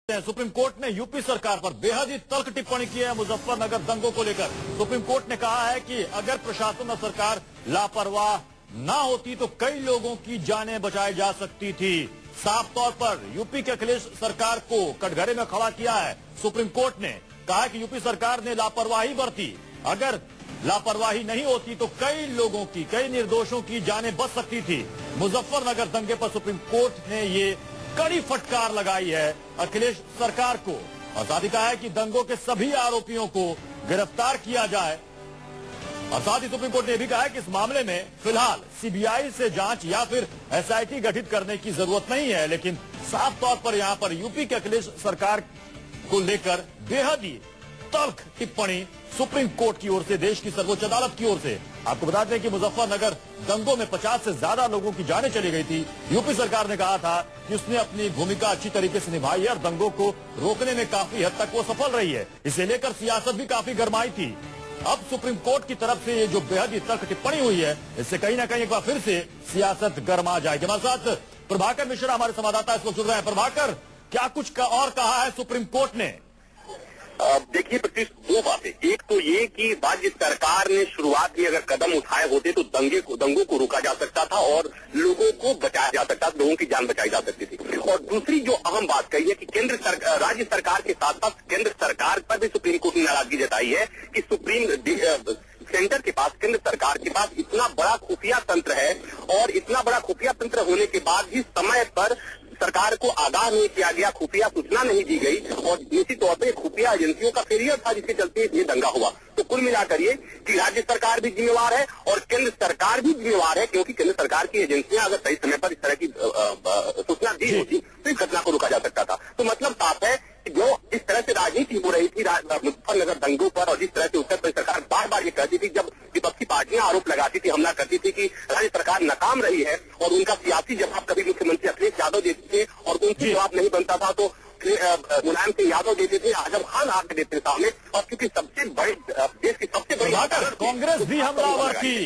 Supreme court ने UP सरकार पर बेहद ही तल्ख टिप्पणी की है मुजफ्फरनगर दंगों को लेकर। सुप्रीम कोर्ट ने कहा है कि अगर प्रशासन और सरकार लापरवाह ना होती तो कई लोगों की जानें बचाई जा सकती थी। साफ तौर पर यूपी के अखिलेश सरकार को कटघरे में खड़ा किया है। सुप्रीम कोर्ट ने कहा कि यूपी सरकार ने लापरवाही बरती, अगर लापरवाही नहीं होती तो कई लोगों की, कई निर्दोषों की जानें बच सकती थी। मुजफ्फरनगर दंगे पर सुप्रीम कोर्ट ने ये कड़ी फटकार लगाई है अखिलेश सरकार को और साथ ही कहा है कि दंगों के सभी आरोपियों को गिरफ्तार किया जाए। और साथ ही सुप्रीम कोर्ट ने भी कहा है कि इस मामले में फिलहाल सीबीआई से जांच या फिर एसआईटी गठित करने की जरूरत नहीं है, लेकिन साफ तौर पर यहां पर यूपी के अखिलेश सरकार को लेकर बेहद ही तल्ख टिप्पणी सुप्रीम कोर्ट की ओर से, देश की सर्वोच्च अदालत की ओर से। आपको बता दें कि मुजफ्फरनगर दंगों में 50 से ज्यादा लोगों की जानें चली गई थी। यूपी सरकार ने कहा था कि उसने अपनी भूमिका अच्छी तरीके से निभाई है और दंगों को रोकने में काफी हद तक वो सफल रही है। इसे लेकर सियासत भी काफी गरमाई थी। अब सुप्रीम कोर्ट की तरफ से ये जो बेहद ही तल्ख टिप्पणी हुई है, इससे कहीं ना कहीं एक बार फिर से सियासत गरमा जाएगी। हमारे साथ प्रभाकर मिश्रा हमारे संवाददाता इस वक्त जुड़ रहे हैं। प्रभाकर, क्या कुछ और कहा है सुप्रीम कोर्ट ने? देखिए प्रतीश, दो बातें। एक तो ये कि राज्य सरकार ने शुरुआत में अगर कदम उठाए होते तो दंगों को रोका जा सकता था और लोगों को बचाया जा सकता था, लोगों की जान बचाई जा सकती थी। और दूसरी जो अहम बात कही है कि राज्य सरकार के साथ साथ केंद्र सरकार पर भी सुप्रीम कोर्ट ने नाराजगी जताई है कि सेंटर के पास, केंद्र सरकार के पास इतना बड़ा खुफिया तंत्र है और इतना बड़ा खुफिया तंत्र होने के बाद भी समय पर सरकार को आगाह नहीं किया गया, खुफिया सूचना नहीं दी गई और निश्चित तौर पर खुफिया एजेंसियों का फेलियर था जिसके चलते ये दंगा हुआ। तो कुल मिलाकर ये कि राज्य सरकार भी जिम्मेवार है और केंद्र सरकार भी जिम्मेवार है, क्योंकि केंद्र सरकार की एजेंसियां अगर सही समय पर इस तरह की सूचना दी होती तो इस घटना को रोका जा सकता था। तो मतलब साफ है कि जो इस तरह से राजनीति हो रही थी मुजफ्फरनगर दंगों पर और जिस तरह से उत्तर प्रदेश सरकार बार बार ये कहती थी, जब विपक्षी पार्टियां आरोप लगाती थी, हमला करती थी कि राज्य सरकार नाकाम रही है और उनका सियासी जवाब कभी मुख्यमंत्री अखिलेश यादव देते थे और उनसे जवाब नहीं बनता था तो मुलायम सिंह यादव देते थे, आजम खान आके देते थे सामने। और क्योंकि सबसे बड़े देश की सबसे बड़ी कांग्रेस भी हमलावर थी,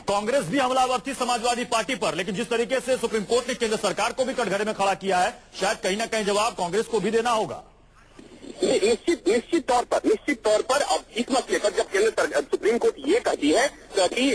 कांग्रेस भी हमलावर थी समाजवादी पार्टी पर, लेकिन जिस तरीके से सुप्रीम कोर्ट ने केंद्र सरकार को भी कटघरे में खड़ा किया है, शायद कहीं ना कहीं जवाब कांग्रेस को भी देना होगा। निश्चित तौर पर अब इस मसले पर जब सुप्रीम कोर्ट ये कहती है कि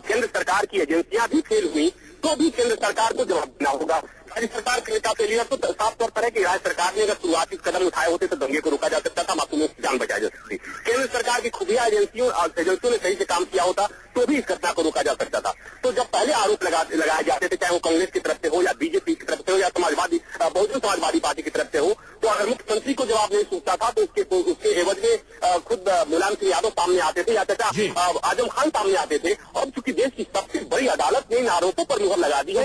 केंद्र सरकार की एजेंसियां भी फेल हुई तो भी केंद्र सरकार को जवाब देना होगा। राज्य सरकार का फेलियर तो साफ तौर पर है कि राज्य सरकार ने अगर शुरुआती कदम उठाए होते तो दंगे को रोका जा सकता था, मासूमियों की जान बचाई जा सकती। केंद्र सरकार की खुफिया एजेंसियों ने सही से काम किया होता तो भी इस घटना को रोका जा सकता था। तो जब पहले आरोप लगाए जाते थे, चाहे वो कांग्रेस की तरफ से हो या बीजेपी की तरफ से हो या बहुजन समाजवादी पार्टी की तरफ से हो, तो अगर मुख्यमंत्री को जवाब नहीं सूझता था तो उसके एवज में खुद मुलायम सिंह यादव सामने आते थे या चाचा आजम खान सामने आते थे। और चूंकि देश की सबसे बड़ी अदालत ने इन आरोपों पर मुहर लगा दी है।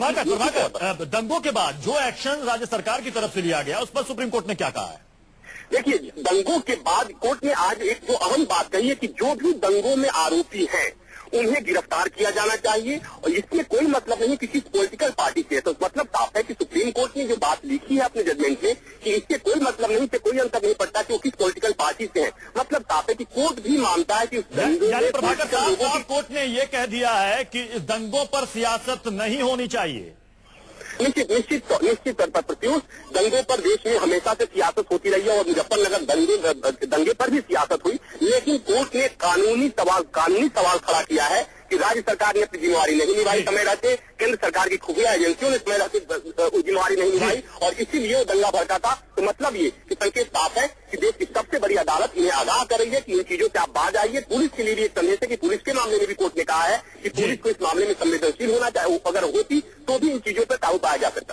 दंगों के बाद जो एक्शन राज्य सरकार की तरफ से लिया गया उस पर सुप्रीम कोर्ट ने क्या कहा है? देखिए, दंगों के बाद कोर्ट ने आज एक जो अहम बात कही है कि जो भी दंगों में आरोपी हैं उन्हें गिरफ्तार किया जाना चाहिए और इसमें कोई मतलब नहीं किसी पॉलिटिकल पार्टी से। तो मतलब साफ है कि सुप्रीम कोर्ट ने जो बात लिखी है अपने जजमेंट में कि इससे कोई मतलब नहीं, इससे कोई अंतर नहीं पड़ता कि वो किस पॉलिटिकल पार्टी से है। मतलब साफ है कि कोर्ट भी मानता है कि कोर्ट ने ये कह दिया है कि इस दंगों पर सियासत नहीं होनी चाहिए। निश्चित तौर पर प्रत्युष, दंगों पर देश में हमेशा से सियासत होती रही है और मुजफ्फरनगर दंगे पर भी सियासत हुई, लेकिन कोर्ट ने कानूनी सवाल खड़ा किया है कि राज्य सरकार ने अपनी जिम्मेवारी नहीं निभाई समय रहते, केंद्र सरकार की खुफिया एजेंसियों ने समय रहते जिम्मेवारी नहीं निभाई और इसीलिए वो दंगा भड़का था। तो मतलब ये कि संकेत साफ है कि देश की सबसे बड़ी अदालत इन्हें आगाह कर रही है कि इन चीजों से आप बाज आइए। पुलिस के लिए भी एक संदेश है कि पुलिस के मामले में भी कोर्ट ने कहा है कि पुलिस को इस मामले में संवेदनशील होना चाहिए, अगर होती तो भी इन चीजों पर काबू पाया जा सकता।